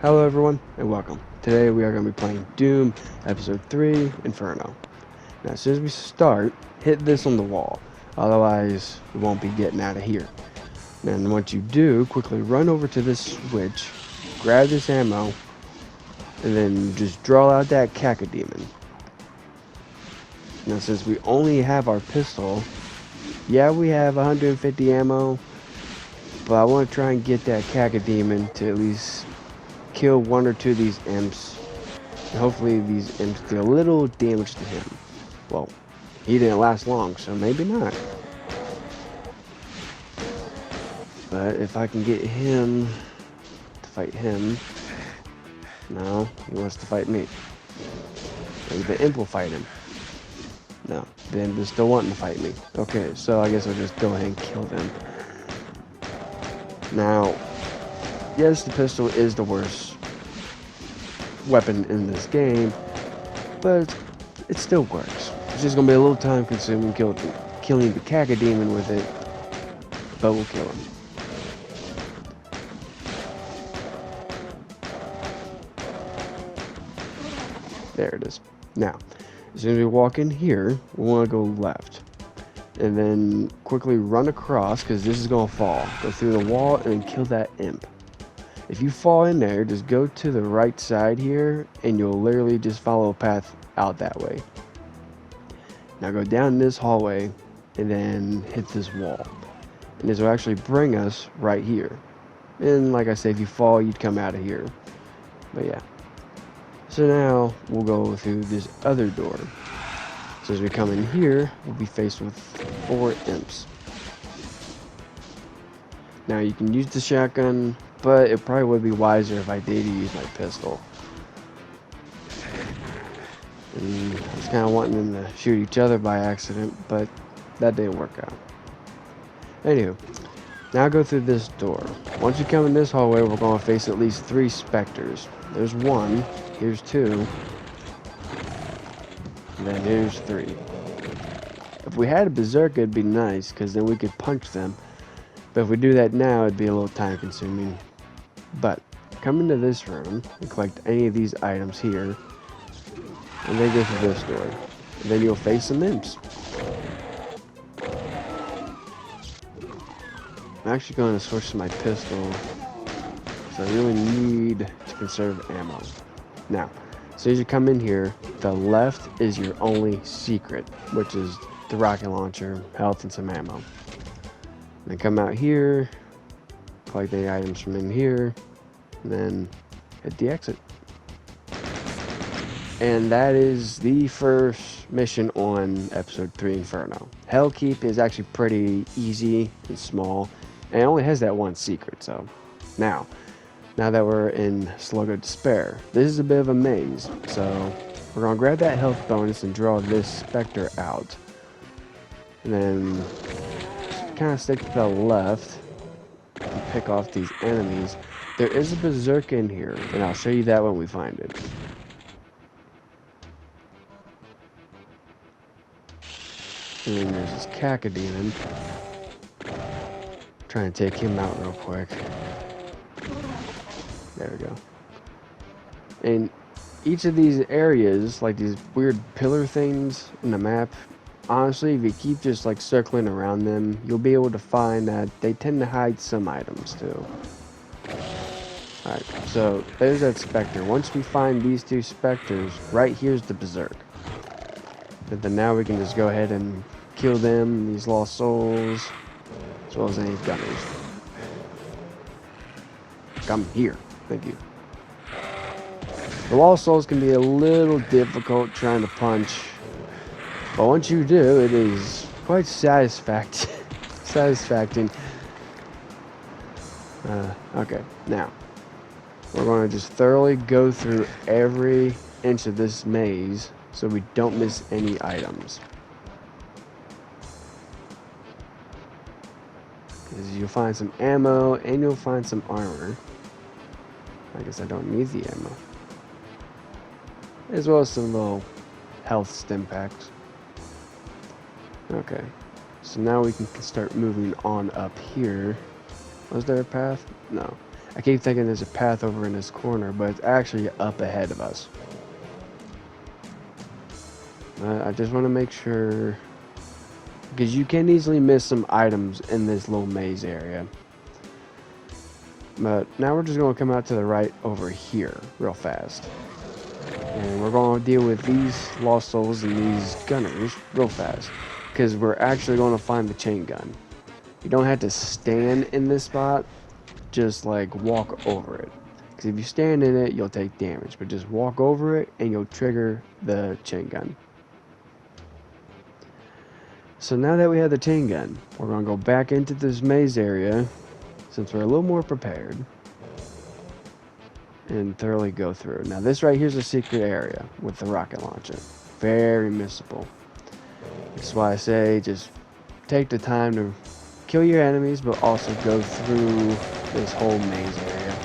Hello everyone, and welcome. Today we are going to be playing Doom, Episode 3, Inferno. Now as soon as we start, hit this on the wall, otherwise we won't be getting out of here. And once you do, quickly run over to this switch, grab this ammo, and then just draw out that cacodemon. Now since we only have our pistol, yeah we have 150 ammo, but I want to try and get that cacodemon to at least kill one or two of these imps. And hopefully these imps do a little damage to him. Well, he didn't last long, so maybe not. But if I can get him to fight him... No, he wants to fight me. Maybe the imp will fight him. No, the imp is still wanting to fight me. Okay, so I guess I'll just go ahead and kill them. Now, yes, the pistol is the worst weapon in this game, but it still works. It's just gonna be a little time consuming killing the cacodemon with it, but we'll kill him. There it is. Now, as soon as we walk in here, we want to go left. And then quickly run across, because this is going to fall. Go through the wall and then kill that imp. If you fall in there, just go to the right side here, and you'll literally just follow a path out that way. Now go down this hallway, and then hit this wall. And this will actually bring us right here. And like I said, if you fall, you'd come out of here. But yeah. So now, we'll go through this other door. So as we come in here, we'll be faced with 4 imps. Now you can use the shotgun, but it probably would be wiser if I did use my pistol. And I was kind of wanting them to shoot each other by accident, but that didn't work out. Anywho, now go through this door. Once you come in this hallway, we're going to face at least 3 specters. There's 1, here's 2, and then here's 3. If we had a berserker, it'd be nice, because then we could punch them. But if we do that now, it'd be a little time consuming. But come into this room and collect any of these items here, and then go through this door. And then you'll face some imps. I'm actually going to switch to my pistol, so I really need to conserve ammo. Now, as soon as you come in here, the left is your only secret, which is the rocket launcher, health, and some ammo. Then come out here, collect the items from in here, and then hit the exit. And that is the first mission on Episode 3 Inferno. Hellkeep is actually pretty easy and small, and it only has that one secret, so... Now that we're in Slough of Despair, this is a bit of a maze, so we're going to grab that health bonus and draw this specter out. And then kind of stick to the left and pick off these enemies. There is a berserker in here, and I'll show you that when we find it. And then there's this cacodemon. Trying to take him out real quick. There we go. And each of these areas, like these weird pillar things in the map, honestly, if you keep just like circling around them, you'll be able to find that they tend to hide some items too. Alright, so there's that specter. Once we find these 2 specters, right here's the berserk. And then now we can just go ahead and kill them, these lost souls, as well as any gunners. Come here. Thank you. The lost souls can be a little difficult trying to punch, but once you do, it is quite satisfying. Okay, now we're going to just thoroughly go through every inch of this maze so we don't miss any items. Because you'll find some ammo and you'll find some armor. I guess I don't need the ammo. As well as some little health stim packs. Okay, so now we can start moving on up here. Was there a path? No. I keep thinking there's a path over in this corner, but it's actually up ahead of us. I just want to make sure, because you can easily miss some items in this little maze area. But now we're just going to come out to the right over here real fast. And we're going to deal with these lost souls and these gunners real fast, because we're actually going to find the chain gun. You don't have to stand in this spot, just like walk over it. Because if you stand in it, you'll take damage, but just walk over it and you'll trigger the chain gun. So now that we have the chain gun, we're going to go back into this maze area, since we're a little more prepared, and thoroughly go through. Now this right here is a secret area with the rocket launcher. Very missable. That's why I say just take the time to kill your enemies, but also go through this whole maze area.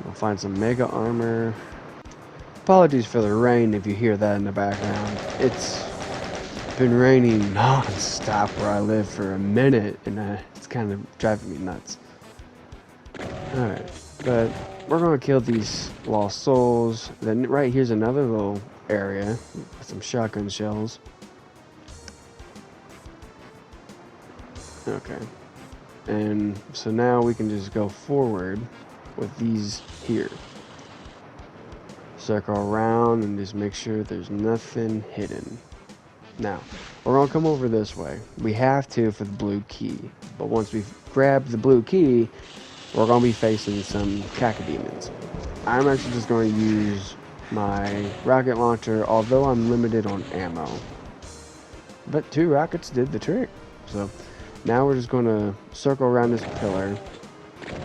We'll find some mega armor. Apologies for the rain if you hear that in the background. It's been raining non-stop where I live for a minute, and it's kind of driving me nuts. Alright, but we're going to kill these lost souls. Then right here's another little area with some shotgun shells. Okay, and so now we can just go forward with these here. Circle around and just make sure there's nothing hidden. Now, we're going to come over this way. We have to for the blue key. But once we grab the blue key, we're going to be facing some cacodemons. I'm actually just going to use my rocket launcher, although I'm limited on ammo. But 2 rockets did the trick. So, now we're just going to circle around this pillar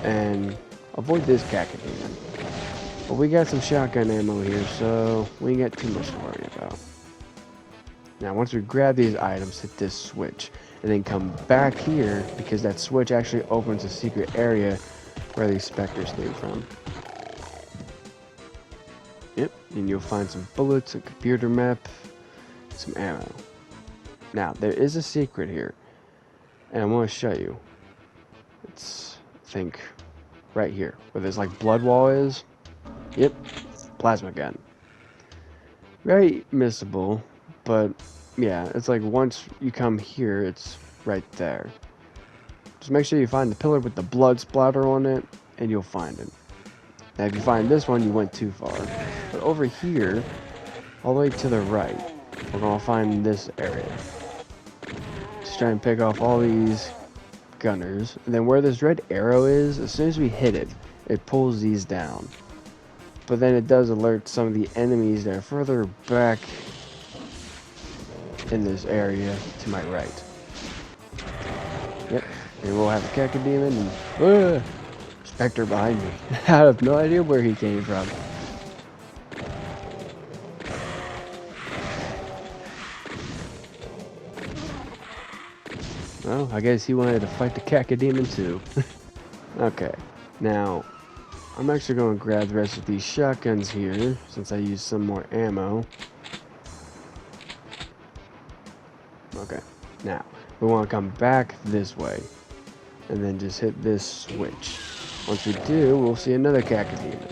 and avoid this cacodemon. But we got some shotgun ammo here, so we ain't got too much to worry about. Now, once we grab these items, hit this switch, and then come back here, because that switch actually opens a secret area where these specters came from. Yep, and you'll find some bullets, a computer map, some ammo. Now, there is a secret here, and I want to show you. It's, I think, right here, where this like blood wall is. Yep, plasma gun. Very missable, but yeah, it's like once you come here, it's right there. Just make sure you find the pillar with the blood splatter on it, and you'll find it. Now, if you find this one, you went too far. But over here, all the way to the right, we're gonna find this area. Just try and pick off all these gunners, and then where this red arrow is, as soon as we hit it, it pulls these down. But then it does alert some of the enemies that are further back in this area to my right. Yep, and we'll have a cacodemon and specter behind me. I have no idea where he came from. Well, I guess he wanted to fight the cacodemon too. Okay, now I'm actually going to grab the rest of these shotguns here, since I used some more ammo. Okay, now, we want to come back this way, and then just hit this switch. Once we do, we'll see another cacodemon.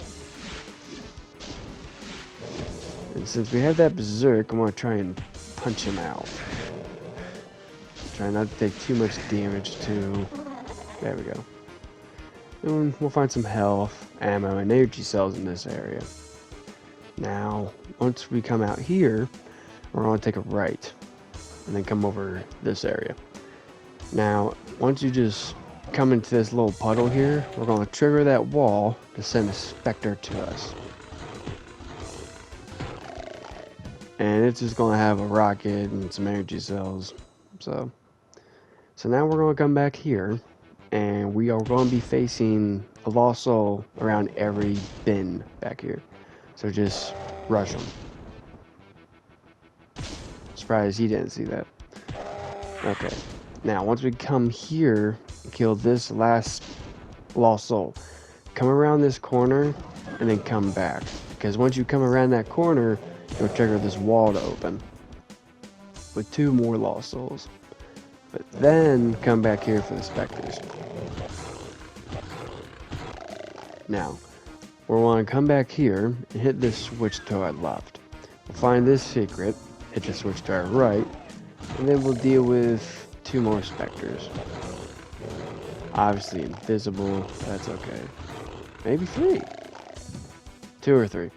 And since we have that berserk, I want to try and punch him out. Try not to take too much damage to... There we go. And we'll find some health, ammo, and energy cells in this area. Now, once we come out here, we're going to take a right, and then come over this area. Now, once you just come into this little puddle here, we're going to trigger that wall to send a specter to us. And it's just going to have a rocket and some energy cells. So now we're going to come back here, and we are going to be facing a lost soul around every bin back here. So just rush them. Surprised he didn't see that. Okay. Now, once we come here, kill this last lost soul. Come around this corner, and then come back. Because once you come around that corner, you'll trigger this wall to open. With 2 more lost souls. But then, come back here for the specters. Now, we'll want to come back here and hit this switch to our left. We'll find this secret, hit the switch to our right, and then we'll deal with 2 more specters. Obviously invisible, that's okay. Maybe 3. 2 or 3.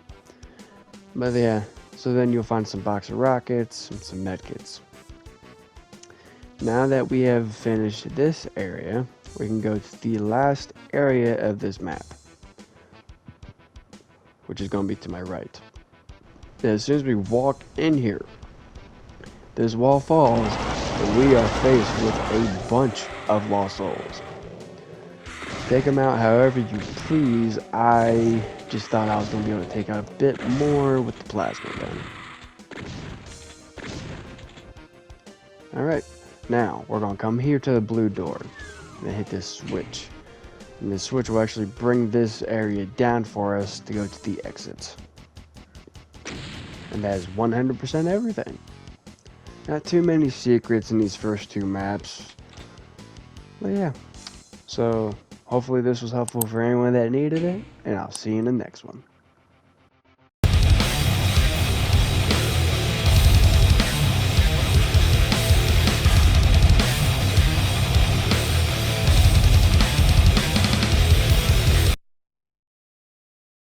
But yeah, so then you'll find some box of rockets and some medkits. Now that we have finished this area, we can go to the last area of this map, which is going to be to my right. And as soon as we walk in here, this wall falls, and we are faced with a bunch of lost souls. Take them out however you please. I just thought I was going to be able to take out a bit more with the plasma gun. Alright, now we're going to come here to the blue door and hit this switch. And this switch will actually bring this area down for us to go to the exits. And that is 100% everything. Not too many secrets in these first 2 maps. But yeah, so hopefully this was helpful for anyone that needed it, and I'll see you in the next one.